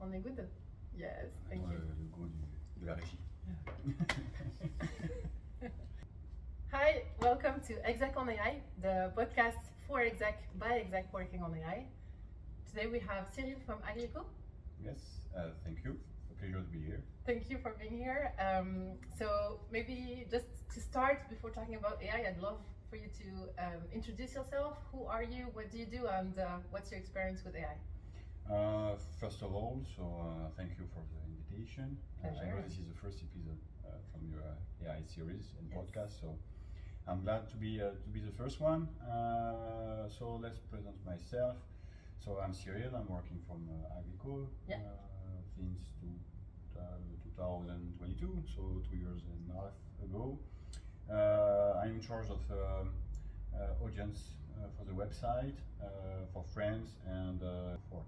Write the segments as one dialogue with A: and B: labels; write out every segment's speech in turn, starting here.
A: On est good? Yes, thank you.
B: Le go de la régie.
A: Hi, welcome to Exec on AI, the podcast for Exec by Exec working on AI. Today we have Cyril from Agryco.
B: Yes, thank you. A pleasure to be here.
A: Thank you for being here. So maybe just to start, before talking about AI, I'd love for you to introduce yourself. Who are you? What do you do? And what's your experience with AI?
B: First of all, thank you for the invitation. I know this is the first episode from your AI series and podcast, so I'm glad to be the first one. So let's present myself. So I'm Cyril. I'm working from Agryco since 2022, so 2 years and a half ago. I'm in charge of audience for the website for France and for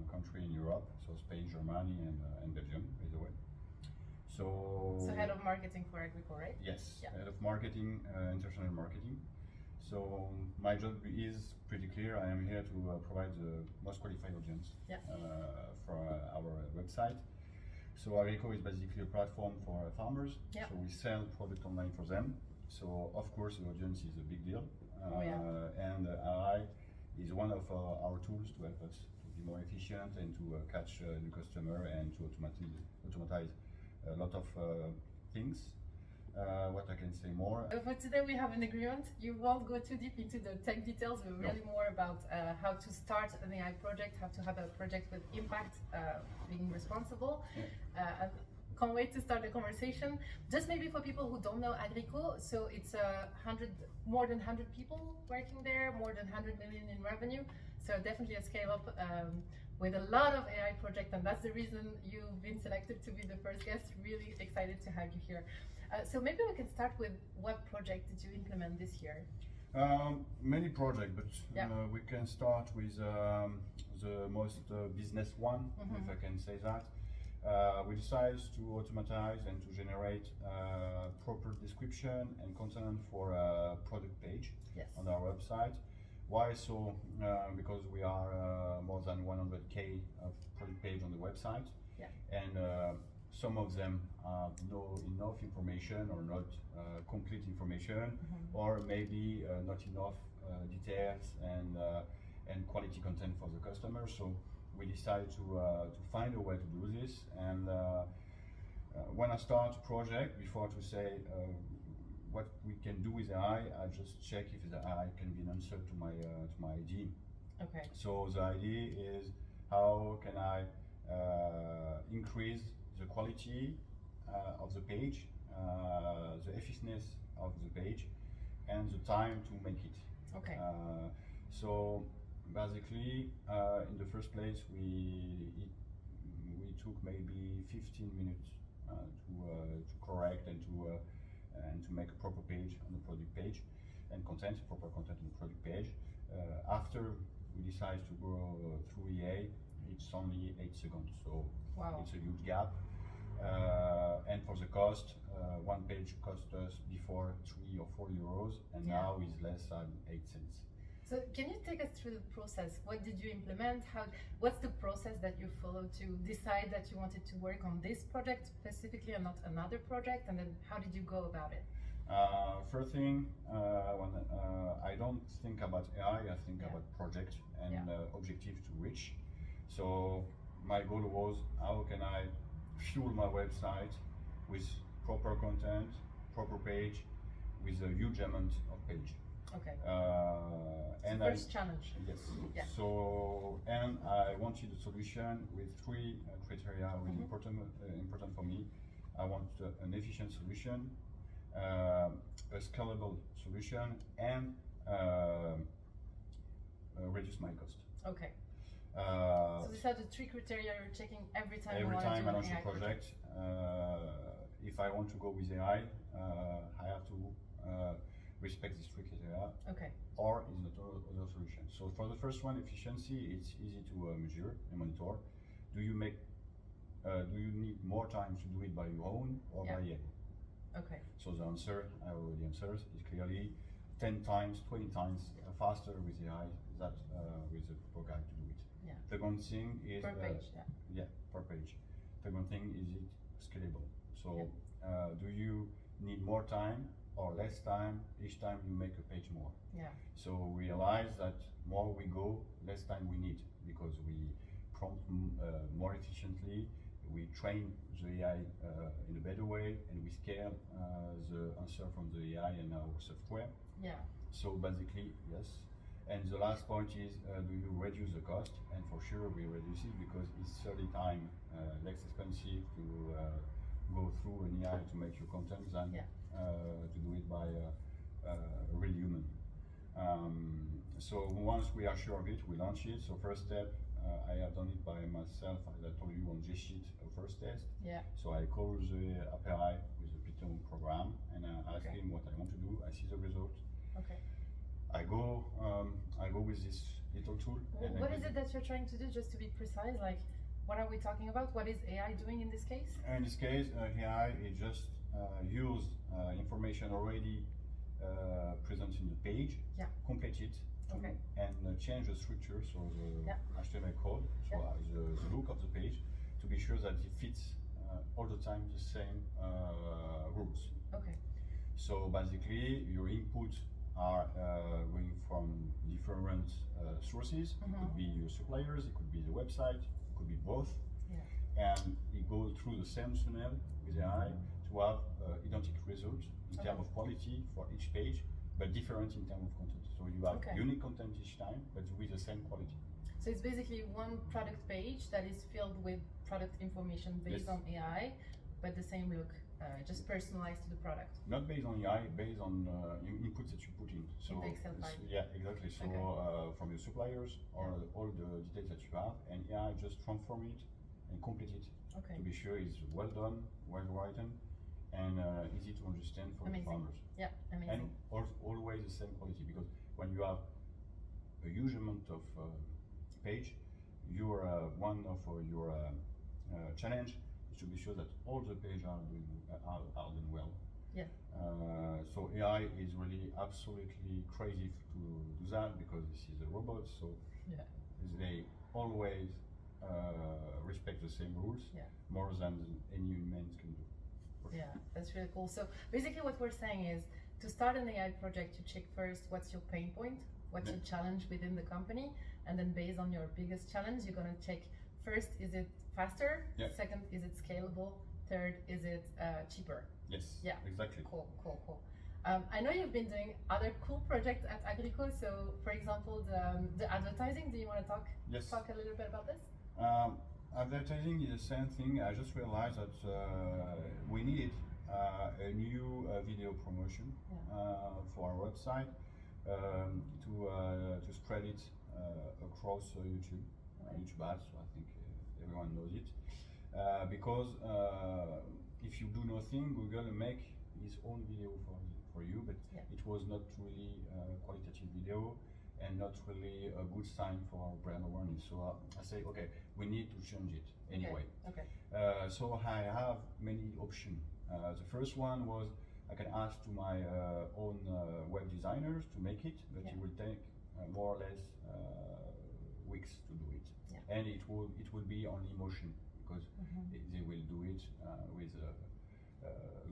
B: country in Europe, so Spain, Germany, and Belgium, by the way.
A: So head of marketing for Agryco, right?
B: Yes,
A: yeah.
B: Head of marketing, international marketing. So my job is pretty clear. I am here to provide the most qualified audience for our website. So Agryco is basically a platform for farmers. So we sell product online for them. So of course the audience is a big deal. And AI is one of our tools to help us to be more efficient and to catch new customer and to automatize a lot of things. What I can say more?
A: For today we have an agreement. You won't go too deep into the tech details, but really more about how to start an AI project, how to have a project with impact, being responsible. And can't wait to start the conversation. Just maybe for people who don't know Agryco, so it's more than 100 people working there, more than 100 million in revenue. So definitely a scale up with a lot of AI projects, and that's the reason you've been selected to be the first guest. Really excited to have you here. So maybe we can start with what project did you implement this year?
B: Many projects, but we can start with the most business one, if I can say that. We decided to automatize and to generate proper description and content for a product page on our website. Why so? Because we are more than 100K of product page on the website, and some of them have no enough information or not complete information, or maybe not enough details and quality content for the customer. So we decided to find a way to do this. And when I start a project, before to say what we can do with AI, I just check if the AI can be an answer to my idea.
A: Okay.
B: So the idea is how can I increase the quality of the page, the effectiveness of the page, and the time to make it.
A: Okay.
B: So basically, in the first place, we took maybe 15 minutes to correct and to make a proper page on the product page and proper content on the product page. After we decided to go through EA, it's only 8 seconds, so it's a huge gap. And for the cost, one page cost us before 3 or 4 euros, and now is less than 8 cents.
A: So can you take us through the process? What did you implement? What's the process that you followed to decide that you wanted to work on this project specifically and not another project? And then how did you go about it?
B: First thing, when I don't think about AI, I think about project and objective to reach. So my goal was, how can I fuel my website with proper content, proper page, with a huge amount of page.
A: Okay.
B: And
A: first challenge.
B: Yes. Yeah. So, and I wanted a solution with 3 criteria really important for me. I want an efficient solution, a scalable solution, and reduce my cost.
A: Okay. So these are the 3 criteria you're checking every time you want to do an
B: I launch
A: AI
B: a project. If I want to go with AI, I have to respect these 3 criteria.
A: Okay.
B: Or is not other solution. So for the first one, efficiency, it's easy to measure and monitor. Do you need more time to do it by your own or by AI?
A: Okay.
B: So the answer, I already answered, is clearly 10 times, 20 times faster with AI than with the proper guy to do it.
A: Yeah.
B: The second thing is
A: per page,
B: per page. Second thing, is it scalable? So do you need more time or less time each time you make a page more?
A: Yeah.
B: So we realize that more we go, less time we need, because we prompt more efficiently, we train the AI in a better way, and we scale the answer from the AI and our software.
A: Yeah.
B: So basically, yes. And the last point is, do you reduce the cost? And for sure we reduce it, because it's 30 times less expensive to go through an AI to make your content than to do it by a real human. So once we are sure of it, we launch it. So first step, I have done it by myself, as I told you, on G-Sheet, a first test.
A: Yeah.
B: So I call the API with the Python program, and I ask him what I want to do. I see the result.
A: Okay.
B: I go with this little tool. And
A: what is it that you're trying to do, just to be precise? Like, what are we talking about? What is AI doing in this case?
B: In this case, AI is just use information already present in the page, complete it, and change the structure, so the HTML code, so the look of the page, to be sure that it fits all the time the same rules.
A: Okay.
B: So basically, your inputs are going from different sources. It could be your suppliers, it could be the website, it could be both. And it goes through the same funnel with AI to have identical results in terms of quality for each page, but different in terms of content. So you have unique content each time, but with the same quality.
A: So it's basically one product page that is filled with product information based on AI, but the same look, just personalized to the product.
B: Not based on AI, based on inputs that you put in. So
A: in the Excel file.
B: Yeah, exactly. So from your suppliers or all the details that you have, and AI just transform it and complete it to be sure it's well done, well written, and easy to understand for the farmers.
A: Yeah, amazing.
B: And always the same quality, because when you have a huge amount of page, your one of your challenge is to be sure that all the pages are done well.
A: Yeah.
B: So AI is really absolutely crazy to do that, because this is a robot, so they always respect the same rules, more than any humans can do.
A: Yeah, that's really cool. So basically what we're saying is, to start an AI project, you check first what's your pain point, what's your challenge within the company, and then based on your biggest challenge, you're gonna check first, is it faster? Second, is it scalable? Third, is it cheaper?
B: Yes, exactly.
A: Cool. I know you've been doing other cool projects at Agryco. So, for example, the advertising. Do you want to talk a little bit about this?
B: Advertising is the same thing. I just realized that we needed a new video promotion for our website to spread it across YouTube. YouTube ads, so I think everyone knows it. Because if you do nothing, Google make his own video for you, but it was not really qualitative video and not really a good sign for our brand awareness. So I say, okay, we need to change it anyway. So I have many options. The first one was, I can ask to my own web designers to make it, but it will take more or less weeks to do it. And it will be on emotion, because they will do it with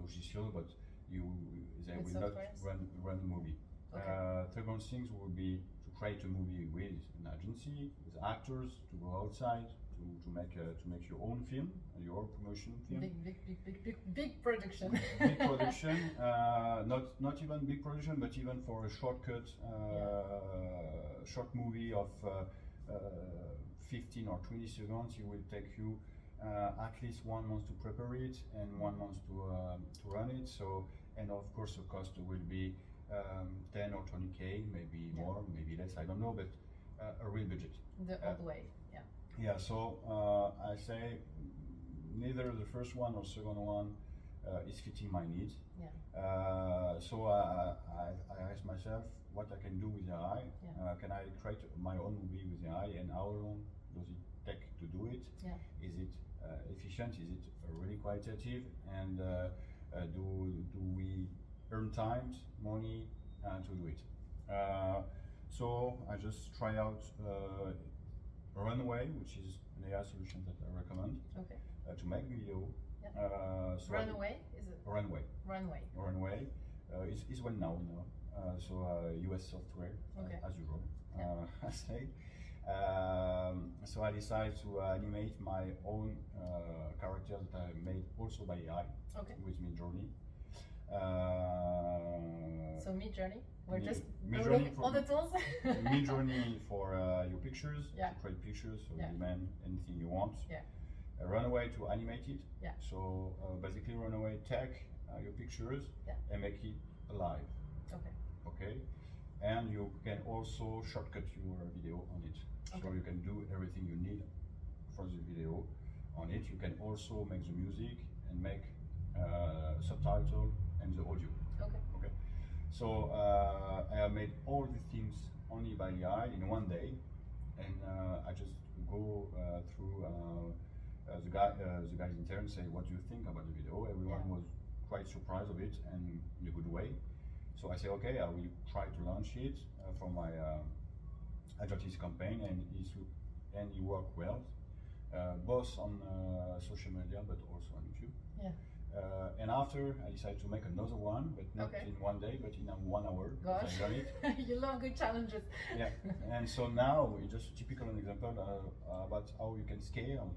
B: logiciel, but they will not run a movie. Second things will be to create a movie with an agency, with actors, to go outside, to make your own film, your promotion film.
A: Big production.
B: Big production, not even big production, but even for a shortcut, short movie of 15 or 20 seconds, it will take you at least 1 month to prepare it and 1 month to run it. So, and of course the cost will be 10 or 20K, maybe more, maybe less, I don't know, but a real budget.
A: All the way,
B: Yeah, so I say neither the first one or second one is fitting my needs. So I asked myself what I can do with AI. Can I create my own movie with AI, and how long does it take to do it? Is it efficient? Is it really qualitative? And do we earn time, money to do it? So I just try out Runway, which is an AI solution that I recommend.
A: Runaway is it?
B: Runway.
A: Runway.
B: Runway is well known now. US software,
A: Okay.
B: as usual,
A: Yeah.
B: I say. So I decided to animate my own characters that I made also by AI
A: Okay.
B: with Midjourney.
A: So Midjourney, we're
B: Mi-
A: just
B: Midjourney
A: loading
B: for-
A: all the tools.
B: Midjourney for your pictures,
A: Yeah.
B: to create pictures, so
A: Yeah.
B: you demand anything you want.
A: Yeah.
B: Runaway to animate it.
A: Yeah.
B: So basically, Runaway take your pictures
A: Yeah.
B: and make it alive.
A: Okay.
B: Okay, and you can also shortcut your video on it. So
A: Okay.
B: you can do everything you need for the video on it. You can also make the music and make subtitle and the audio.
A: Okay.
B: Okay, so I have made all the things only by AI in one day, and I just go through the guys in turn, say, what do you think about the video? Everyone
A: Yeah.
B: was quite surprised of it, and in a good way. So I say, okay, I will try to launch it for my advertising campaign, and it worked well, both on social media but also on YouTube.
A: Yeah.
B: And after I decided to make another one, but not
A: Okay.
B: in one day, but in 1 hour.
A: Gosh.
B: I done it.
A: You love good challenges.
B: Yeah. And so now it's just a typical example about how you can scale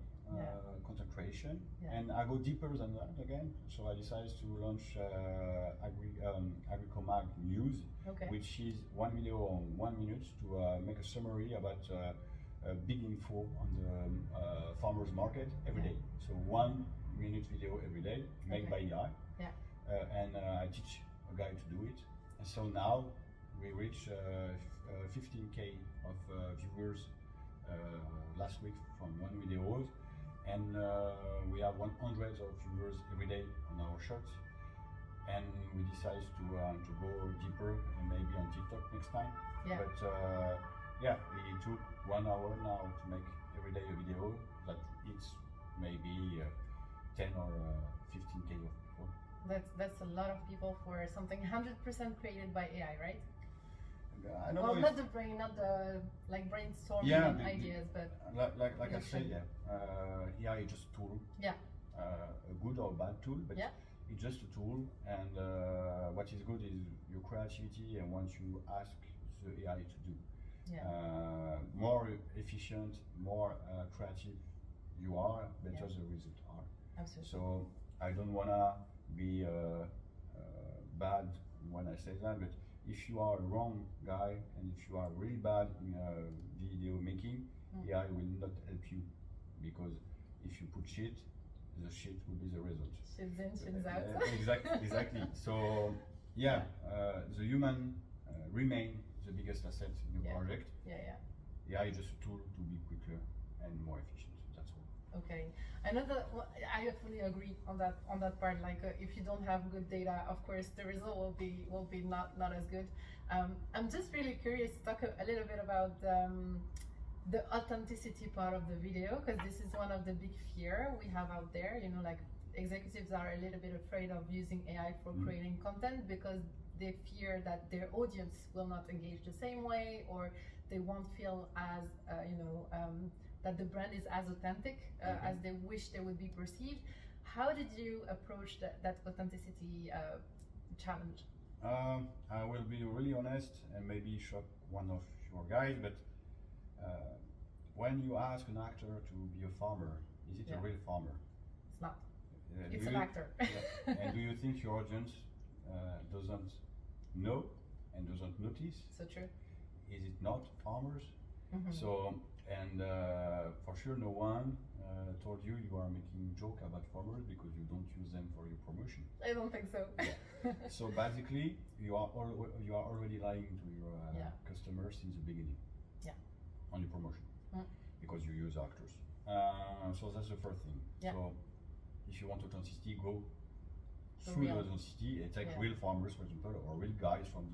B: content creation.
A: Yeah.
B: And I go deeper than that again. So I decided to launch Agryco Mag News,
A: Okay.
B: which is one video on 1 minute to make a summary about big info on the farmers market every
A: Yeah.
B: day. So 1 minute video every day made by
A: Okay.
B: AI.
A: Yeah.
B: And I teach a guy to do it. And so now we reach 15K of viewers last week from one video, and we have 100 of viewers every day on our shorts. And we decided to go deeper and maybe on TikTok next time.
A: Yeah.
B: But yeah, it took 1 hour now to make every day a video that it's maybe 10 or 15K of people.
A: That's a lot of people for something 100% created by AI, right?
B: I don't
A: Well,
B: know
A: not the brain, not the like brainstorming
B: Yeah,
A: and
B: the-
A: ideas, but
B: like I said, AI is just a tool.
A: yeah,
B: A good or bad tool, but
A: Yeah.
B: it's just a tool. And what is good is your creativity and what you ask the AI to do.
A: yeah,
B: More efficient, more creative you are, better
A: Yeah.
B: the results are.
A: absolutely.
B: So I don't wanna be bad when I say that, but if you are a wrong guy and if you are really bad in video making, AI will not help you, because if you put shit, the shit will be the result.
A: Shit's in, shit's out.
B: Exactly. So yeah, the human remain the biggest asset in your
A: Yeah.
B: project.
A: Yeah.
B: AI is just a tool to be quicker and more efficient. That's all.
A: Okay, I know that I fully agree on that part. Like, if you don't have good data, of course, the result will be not as good. I'm just really curious to talk a little bit about the authenticity part of the video, because this is one of the big fear we have out there. You know, like executives are a little bit afraid of using AI for creating content because they fear that their audience will not engage the same way, or they won't feel as that the brand is as authentic as they wish they would be perceived. How did you approach that authenticity challenge?
B: I will be really honest and maybe shock one of your guys, but when you ask an actor to be a farmer, is it a real farmer?
A: It's not.
B: Do
A: It's an
B: you-
A: actor.
B: And do you think your audience doesn't know and doesn't notice?
A: So true.
B: Is it not farmers?
A: Mhm.
B: So, and for sure no one told you you are making joke about farmers because you don't use them for your promotion.
A: I don't think so.
B: So basically, you are already lying to your customers since the beginning.
A: Yeah.
B: On your promotion, because you use actors. So that's the first thing.
A: Yeah.
B: So if you want authenticity, go
A: For
B: through
A: real.
B: the authenticity and take
A: Yeah.
B: real farmers, for example, or real guys from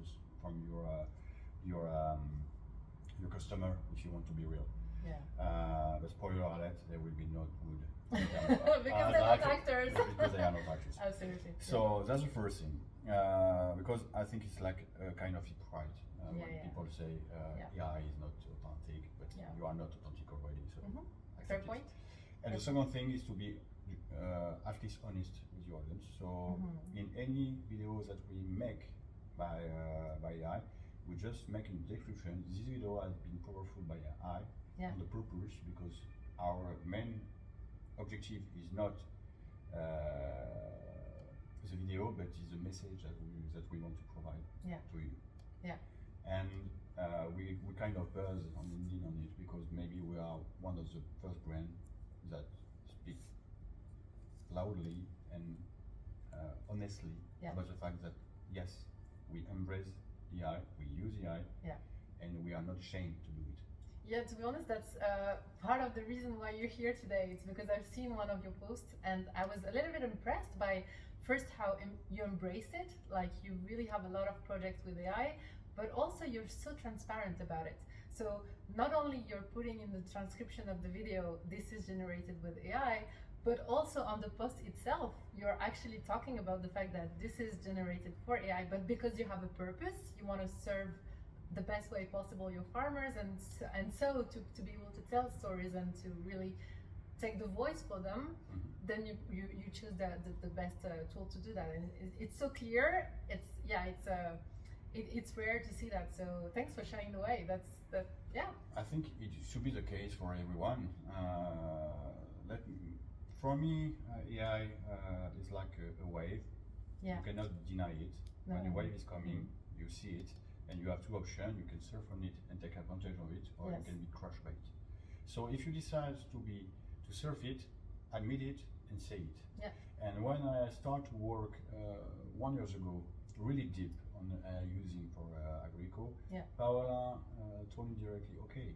B: your customer if you want to be real.
A: Yeah.
B: But spoiler alert, they will be not good.
A: Because they're not actors.
B: Because they are not actors.
A: Absolutely.
B: So that's the first thing, because I think it's like a kind of pride when people say AI is not authentic, but
A: Yeah.
B: you are not authentic already. So
A: Mhm.
B: accept
A: Fair
B: it.
A: point.
B: And the second thing is to be at least honest with your audience. So in any videos that we make by AI, we just make in the description, this video has been powerful by AI on the purpose, because our main objective is not the video, but is the message that we want to provide to you. And we kind of buzz on LinkedIn on it, because maybe we are one of the first brands that speak loudly and honestly about the fact that yes, we embrace AI, we use AI, and we are not ashamed to do it.
A: Yeah, to be honest, that's part of the reason why you're here today. It's because I've seen one of your posts and I was a little bit impressed by first how you embrace it, like you really have a lot of projects with AI, but also you're so transparent about it. So not only you're putting in the transcription of the video, this is generated with AI, but also on the post itself, you're actually talking about the fact that this is generated for AI, but because you have a purpose, you want to serve the best way possible your farmers, and so to be able to tell stories and to really take the voice for them, then you choose the best tool to do that, and it's so clear. It's rare to see that. So thanks for showing the way. I
B: think it should be the case for everyone. For me, AI is like a wave. You cannot deny it. When a wave is coming, you see it. And you have two options: you can surf on it and take advantage of it, or you can be crushed by it. So if you decide to surf it, admit it and say it. And when I start to work 1 year ago, really deep on using for Agryco, Paola told me directly, okay,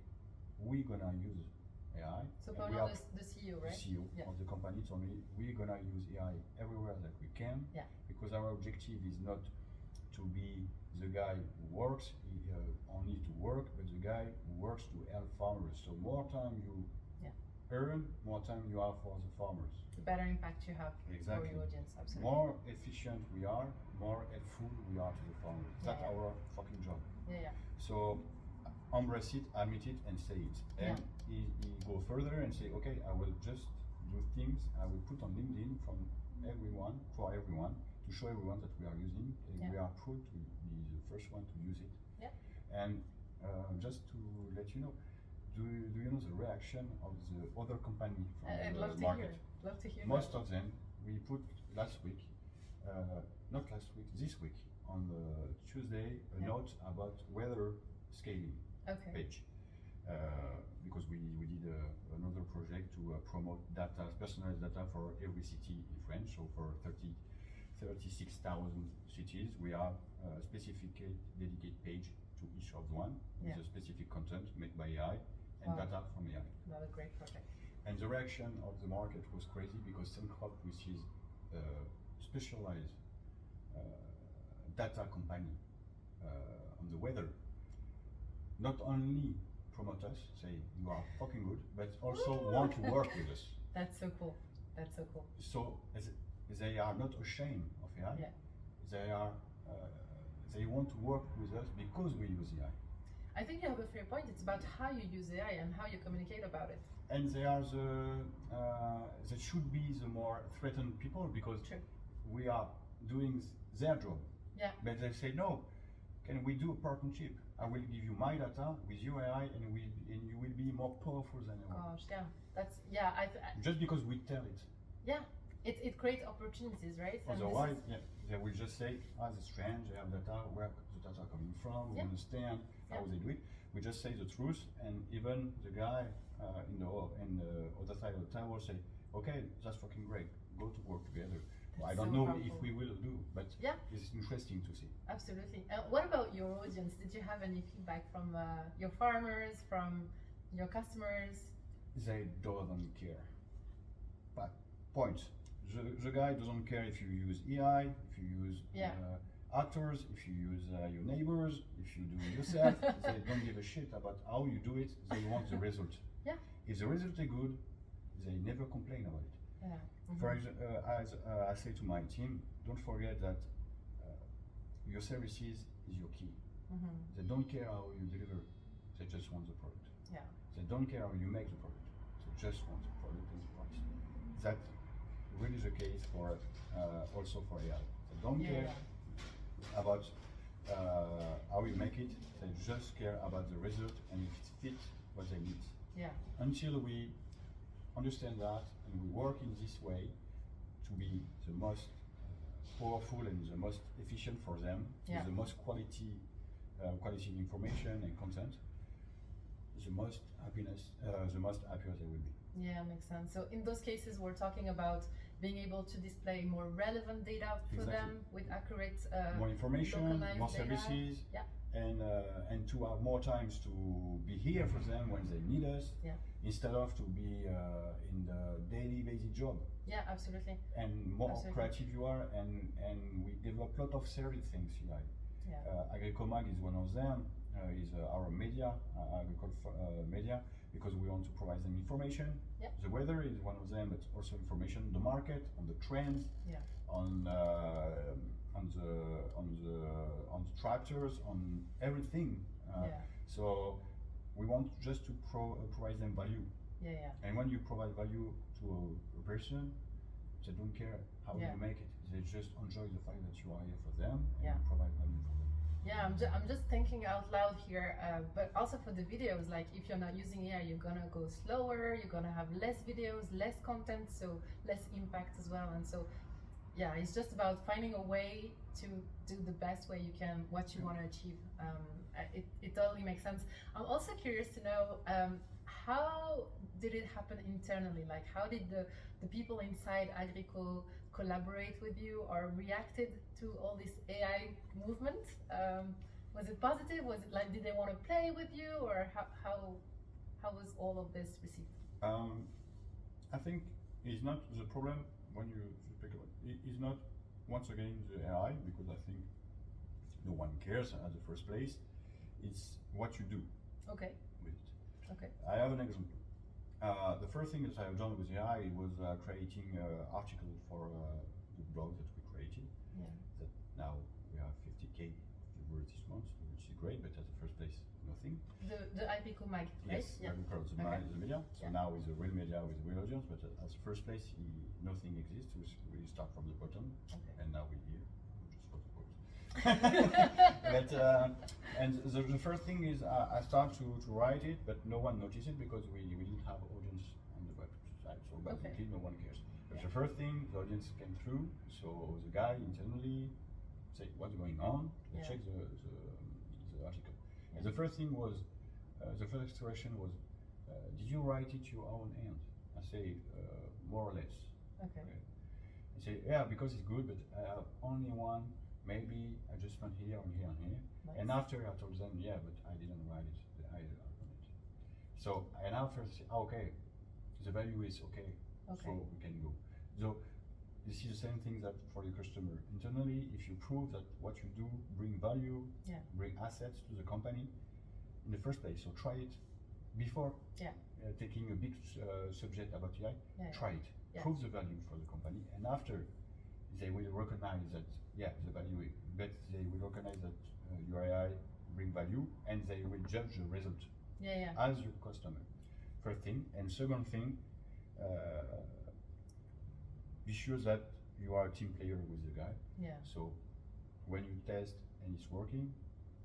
B: we're gonna use AI.
A: So Paola, the CEO, right?
B: The CEO of the company told me we're gonna use AI everywhere that we can, because our objective is not to be the guy who works only to work, but the guy who works to help farmers. So more time you earn, more time you have for the farmers.
A: The better impact you have for your audience, absolutely.
B: More efficient we are, more helpful we are to the farmers. That's our fucking job. So embrace it, admit it, and say it. And he go further and say, okay, I will just do things I will put on LinkedIn for everyone, to show everyone that we are using, and we are proud to be the first one to use it. And just to let you know, do you know the reaction of the other company from the market?
A: Love to hear.
B: Most of them, we put last week, not last week, this week, on the Tuesday, a note about weather scaling page. Because we did another project to promote data, personalized data for every city in France. So for 36,000 cities, we have a specific dedicated page to each of one with a specific content made by AI and data from AI.
A: Another great project.
B: And the reaction of the market was crazy, because Syncrop, which is a specialized data company on the weather, not only promote us, say you are fucking good, but also want to work with us.
A: That's so cool. That's so cool.
B: So they are not ashamed of AI. They want to work with us because we use AI.
A: I think you have a fair point. It's about how you use AI and how you communicate about it.
B: And they are they should be the more threatened people, because we are doing their job. But they say, no, can we do a partnership? I will give you my data with your AI, and you will be more powerful than ever.
A: Gosh, that's
B: just because we tell it.
A: It creates opportunities, right?
B: Otherwise, they will just say, it's strange, they have data, where the data are coming from, we understand how they do it. We just say the truth, and even the guy in the other side of the tower say, okay, that's fucking great, go to work together. I don't know if we will do, but it's interesting to see.
A: Absolutely. What about your audience? Did you have any feedback from your farmers, from your customers?
B: They don't care. But point. The guy doesn't care if you use AI, if you use actors, if you use your neighbors, if you do it yourself. They don't give a shit about how you do it. They want the result. If the result is good, they never complain about it. For example, as I say to my team, don't forget that your services is your key. They don't care how you deliver, they just want the product. They don't care how you make the product, they just want the product and the price. That really the case for also for AI. They don't
A: Yeah,
B: care about how you make it. They just care about the result and if it fits what they need.
A: yeah,
B: Until we understand that and we work in this way to be the most powerful and the most efficient for them,
A: yeah.
B: with the most quality information and content, the most happiness, the most happier they will be.
A: Yeah, makes sense. So in those cases, we're talking about being able to display more relevant data for
B: Exactly.
A: them with accurate,
B: More information,
A: localized
B: more
A: data.
B: services,
A: Yeah.
B: and to have more times to be here for them when they need us,
A: Yeah.
B: instead of to be in the daily basic job.
A: Yeah, absolutely.
B: And more
A: Absolutely.
B: creative you are, and we develop a lot of service things here.
A: Yeah.
B: Agryco is one of them. Is our media, Agryco media, because we want to provide them information.
A: Yeah.
B: The weather is one of them, but also information on the market, on the trends,
A: Yeah.
B: on the tractors, on everything.
A: Yeah.
B: So we want just to provide them value.
A: Yeah, yeah.
B: And when you provide value to a person, they don't care how
A: Yeah.
B: you make it. They just enjoy the fact that you are here for them and
A: Yeah.
B: you provide value for them.
A: Yeah, I'm just thinking out loud here, but also for the videos, like if you're not using AI, you're gonna go slower, you're gonna have less videos, less content, so less impact as well. And so, yeah, it's just about finding a way to do the best way you can what you want to achieve. It totally makes sense. I'm also curious to know how did it happen internally? Like, how did the people inside Agryco collaborate with you or reacted to all this AI movement? Was it positive? Was it like, did they want to play with you, or how was all of this received?
B: I think it's not the problem when you speak about it is not once again the AI, because I think no one cares at the first place. It's what you do
A: Okay.
B: with it.
A: Okay.
B: I have an example. The first thing that I have done with AI was creating an article for the blog that we created.
A: Yeah.
B: That now we have 50K viewers this month, which is great, but at the first place, nothing.
A: The Agryco mag, right?
B: Yes,
A: Yeah.
B: Agryco,
A: Okay.
B: the media. So
A: Yeah.
B: now is a real media with a real audience, but at the first place, nothing exists. We start from the bottom,
A: Okay.
B: and now we're here, just for the quote. But and the first thing is I start to write it, but no one noticed it because we didn't have audience on the website, so basically no one cares. But the first thing, the audience came through, so the guy internally said what's going on,
A: Yeah.
B: check the article. And the first thing was, the first expression was, did you write it your own hand? I say, more or less.
A: Okay.
B: I say, yeah, because it's good, but I have only one, maybe adjustment here and here and here.
A: Nice.
B: And after I told them, yeah, but I didn't write it, I on it. So, and after I say, okay, the value is okay,
A: Okay.
B: so we can go. So, this is the same thing that for the customer. Internally, if you prove that what you do bring value,
A: Yeah.
B: bring assets to the company in the first place, so try it before
A: Yeah.
B: taking a big subject about AI,
A: Yeah.
B: try it,
A: Yeah.
B: prove the value for the company, and after they will recognize that, yeah, the value, but they will recognize that your AI bring value, and they will judge the result
A: Yeah. Yeah.
B: as your customer. First thing, and second thing, be sure that you are a team player with the guy.
A: Yeah.
B: So when you test and it's working,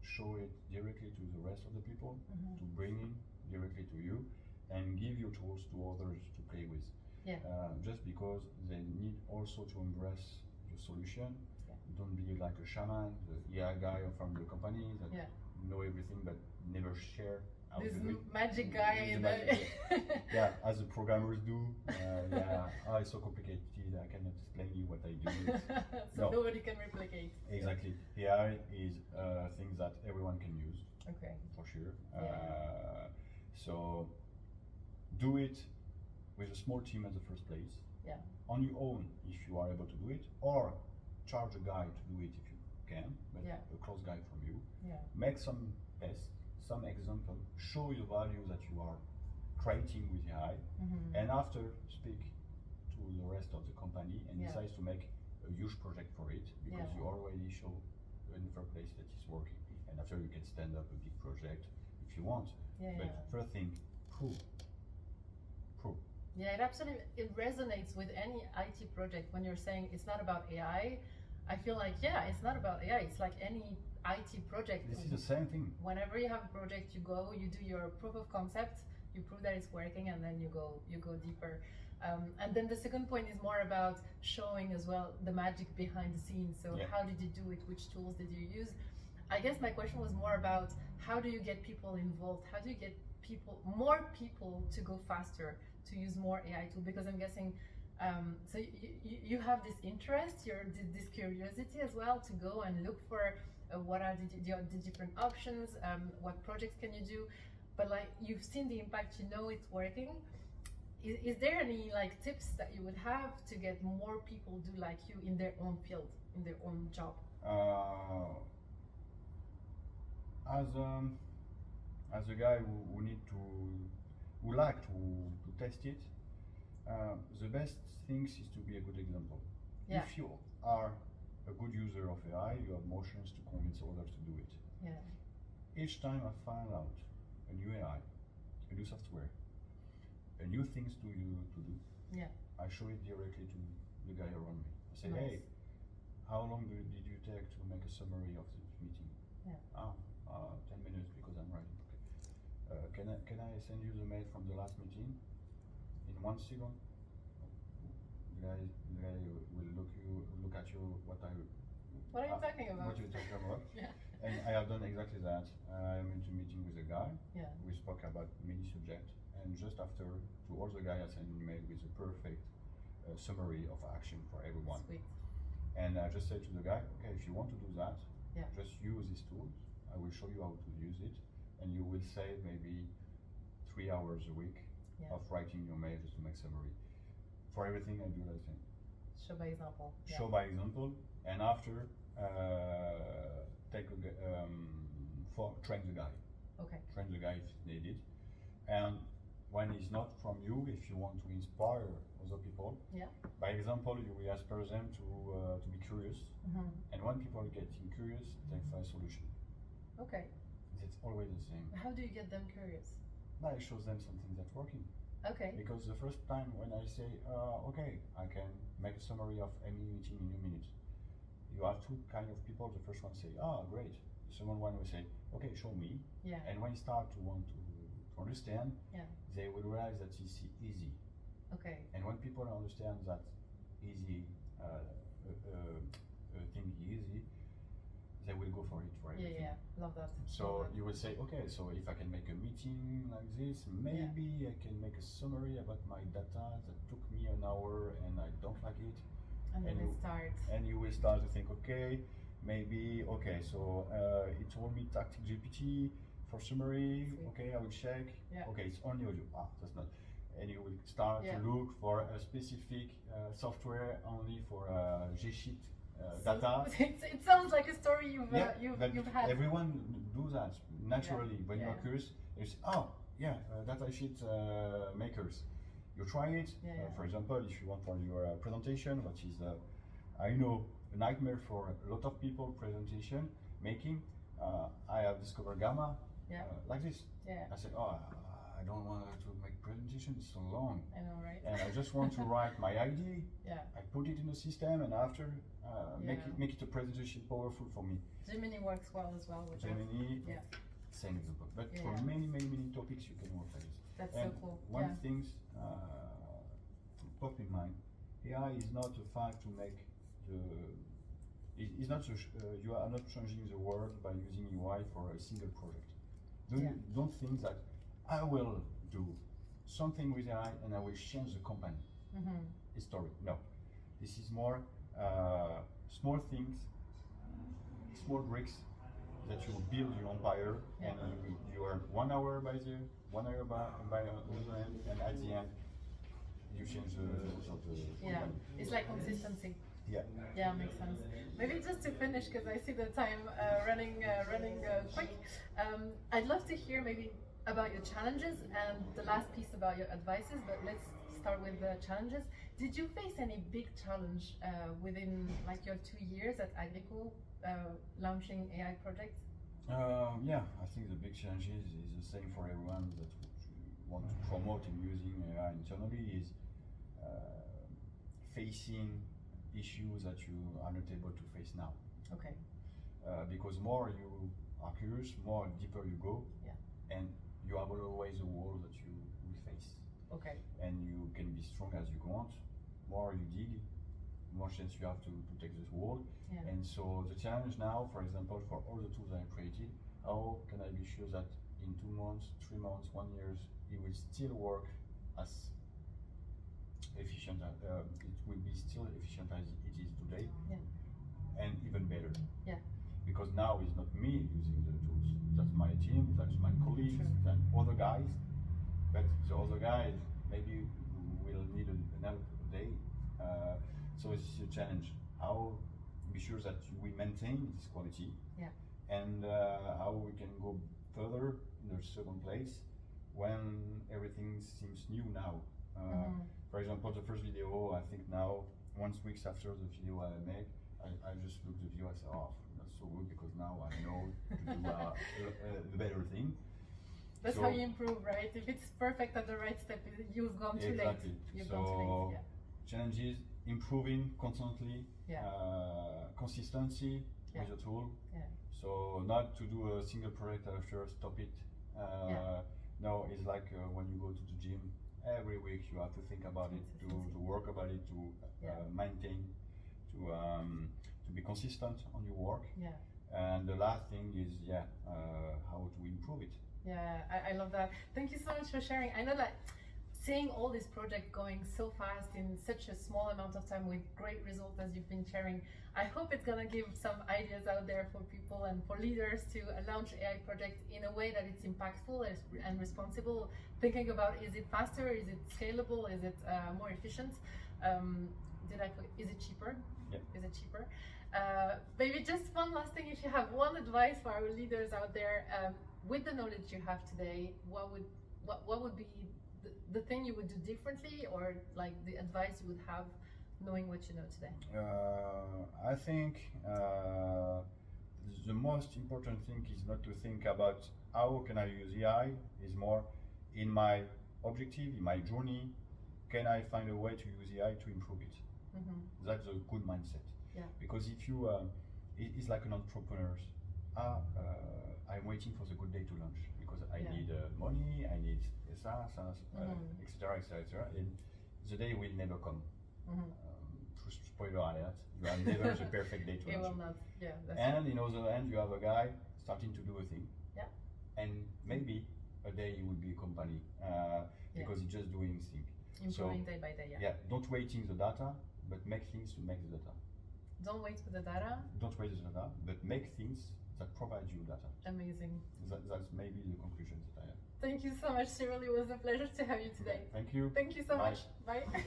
B: show it directly to the rest of the people,
A: Mhm.
B: to bring in directly to you, and give your tools to others to play with.
A: Yeah.
B: Just because they need also to embrace your solution.
A: Yeah.
B: Don't be like a shaman, the AI guy from the company that
A: Yeah.
B: know everything but never share how
A: This
B: to do it.
A: magic guy
B: He's a
A: in
B: magic
A: the
B: guy. Yeah, as the programmers do. Yeah, oh, it's so complicated. I cannot explain you what I do.
A: so
B: No.
A: nobody can replicate.
B: Exactly. AI is things that everyone can use
A: Okay.
B: for sure.
A: Yeah.
B: So do it with a small team at the first place.
A: Yeah.
B: On your own, if you are able to do it, or charge a guy to do it if you can, but
A: Yeah.
B: a close guy from you.
A: Yeah.
B: Make some tests, some example, show your value that you are creating with AI,
A: Mhm.
B: and after speak to the rest of the company and
A: Yeah.
B: decide to make a huge project for it because
A: Yeah.
B: you already show in the first place that it's working. And after you can stand up a big project if you want.
A: Yeah.
B: But
A: Yeah.
B: first thing, prove.
A: Yeah, it absolutely it resonates with any IT project when you're saying it's not about AI. I feel like yeah, it's not about AI. It's like any IT project.
B: This is the same thing.
A: Whenever you have a project, you go, you do your proof of concept, you prove that it's working, and then you go deeper. And then the second point is more about showing as well the magic behind the scenes. So
B: Yeah.
A: how did you do it? Which tools did you use? I guess my question was more about how do you get people involved? How do you get more people to go faster, to use more AI tool? Because I'm guessing, so you have this interest, this curiosity as well to go and look for what are the different options, what projects can you do? But like you've seen the impact, you know it's working. Is there any like tips that you would have to get more people do like you in their own field, in their own job?
B: As a guy who like to test it, the best things is to be a good example.
A: Yeah.
B: If you are a good user of AI, you have more chance to convince others to do it.
A: Yeah.
B: Each time I find out a new AI, a new software, a new things to do,
A: Yeah.
B: I show it directly to the guy around me. I say,
A: Nice.
B: hey, how long did you take to make a summary of this meeting?
A: Yeah.
B: 10 minutes because I'm writing. Okay. Can I send you the mail from the last meeting in 1 second? The guy will look at you.
A: What are you talking about?
B: What you're talking about?
A: Yeah.
B: And I have done exactly that. I'm into meeting with a guy.
A: Yeah.
B: We spoke about many subjects, and just after, to all the guys, I sent an email with a perfect summary of action for everyone.
A: Sweet.
B: And I just said to the guy, okay, if you want to do that,
A: Yeah.
B: just use these tools. I will show you how to use it, and you will save maybe 3 hours a week
A: Yeah.
B: of writing your mail just to make summary. For everything, I do the same.
A: Show by example. Yeah.
B: Show by example, and after train the guy.
A: Okay.
B: Train the guy if needed, and when it's not from you, if you want to inspire other people,
A: Yeah.
B: by example, you will aspire them to be curious,
A: Mm-hmm.
B: and when people getting curious, they find solution.
A: Okay.
B: It's always the same.
A: How do you get them curious?
B: But it shows them something that's working.
A: Okay.
B: Because the first time when I say, okay, I can make a summary of any meeting in a minute, you have two kind of people. The first one say, great. The second one will say, okay, show me.
A: Yeah.
B: And when you start to want to understand,
A: Yeah.
B: they will realize that it's easy.
A: Okay.
B: And when people understand that easy thing easy, they will go for it for
A: Yeah.
B: everything.
A: Yeah. Love that.
B: So
A: Love that.
B: you will say, okay, so if I can make a meeting like this, maybe I can make a summary about my data that took me an hour and I don't like it.
A: And then
B: and
A: it starts.
B: And you will start to think, okay, maybe, okay, so it told me tactic GPT for summary.
A: Sweet.
B: Okay, I will check.
A: Yeah.
B: Okay, it's only audio. That's not. And you will start
A: Yeah.
B: to look for a specific software only for G-sheet
A: So
B: data.
A: it sounds like a story you've
B: but
A: you've had.
B: everyone do that naturally.
A: Yeah,
B: When
A: yeah.
B: you're curious, you say, data sheet makers. You try it.
A: Yeah, yeah.
B: For example, if you want for your presentation, which is I know a nightmare for a lot of people presentation making. I have discovered Gamma
A: Yeah.
B: like this.
A: Yeah.
B: I said, I don't want to make presentation. It's so long.
A: I know, right?
B: And I just want to write my idea.
A: Yeah.
B: I put it in the system, and after
A: Yeah.
B: make it a presentation powerful for me.
A: Gemini works well as well with that.
B: Gemini,
A: Yeah.
B: same example. But
A: Yeah,
B: for
A: yeah.
B: many topics, you can work like this.
A: That's
B: And
A: so cool.
B: one
A: Yeah.
B: thing to pop in mind: AI is not a fact to make the. It's not. You are not changing the world by using UI for a single project. Don't think that I will do something with AI and I will change the company.
A: Mm-hmm.
B: History. No, this is more small things, small bricks that you build your empire,
A: Yeah.
B: and you earn 1 hour by the 1 hour by another end, and at the end you change the
A: Yeah.
B: company.
A: It's like consistency.
B: Yeah.
A: Yeah, makes sense. Maybe just to finish, because I see the time running quick. I'd love to hear maybe about your challenges and the last piece about your advices. But let's start with the challenges. Did you face any big challenge within like your 2 years at Agryco launching AI projects?
B: Yeah, I think the big challenge is the same for everyone that want to promote in using AI internally is facing issues that you are not able to face now.
A: Okay.
B: Because more you are curious, more deeper you go,
A: Yeah.
B: and you have always a wall that you will face.
A: Okay.
B: And you can be strong as you want. More you dig, more chance you have to take this wall.
A: Yeah.
B: And so the challenge now, for example, for all the tools I created, how can I be sure that in 2 months, 3 months, 1 year, it will still work as efficient, it will be still efficient as it is today,
A: Yeah.
B: and even better.
A: Yeah.
B: Because now it's not me using the tools, that's my team, that's my colleagues,
A: True.
B: and other guys, but the other guys maybe will need another day. So it's a challenge. How be sure that we maintain this quality,
A: Yeah.
B: and how we can go further in the second place when everything seems new now. For example, the first video, I think now, 1 week after the video I make, I just look at the video, I say, oh, that's so good, because now I know to do the better thing.
A: That's
B: So-
A: how you improve, right? If it's perfect at the right step, you've gone too
B: Exactly.
A: late. You've
B: So,
A: gone too late.
B: challenges, improving constantly,
A: Yeah.
B: consistency
A: Yeah.
B: with the tool.
A: Yeah.
B: So not to do a single project after stop it.
A: Yeah.
B: No, it's like when you go to the gym, every week you have to think about it, to work about it, to
A: Yeah.
B: maintain, to be consistent on your work.
A: Yeah.
B: And the last thing is, how to improve it.
A: Yeah, I love that. Thank you so much for sharing. I know that seeing all this project going so fast in such a small amount of time with great results as you've been sharing, I hope it's gonna give some ideas out there for people and for leaders to launch AI projects in a way that it's impactful and responsible. Thinking about, is it faster, is it scalable, is it more efficient? Is it cheaper?
B: Yep.
A: Is it cheaper? Maybe just one last thing, if you have one advice for our leaders out there, with the knowledge you have today, what would be the thing you would do differently, or like the advice you would have knowing what you know today?
B: I think the most important thing is not to think about how can I use AI, is more in my objective, in my journey, can I find a way to use AI to improve it? That's a good mindset.
A: Yeah.
B: Because if you, it's like an entrepreneur. I'm waiting for the good day to launch because I need money, I need etc., etc. And the day will never come. Spoiler alert, you are never the perfect day to launch.
A: It will not. Yeah.
B: And in other hand, you have a guy starting to do a thing.
A: Yeah.
B: And maybe a day he will be a company because he's just doing things.
A: Improving day by day. Yeah.
B: Yeah. Don't waiting the data, but make things to make the data.
A: Don't wait for the data.
B: Don't wait the data, but make things that provide you data.
A: Amazing.
B: That's maybe the conclusion that I have.
A: Thank you so much, Cyril. It was a pleasure to have you today.
B: Thank you.
A: Thank you so
B: Bye.
A: much. Bye.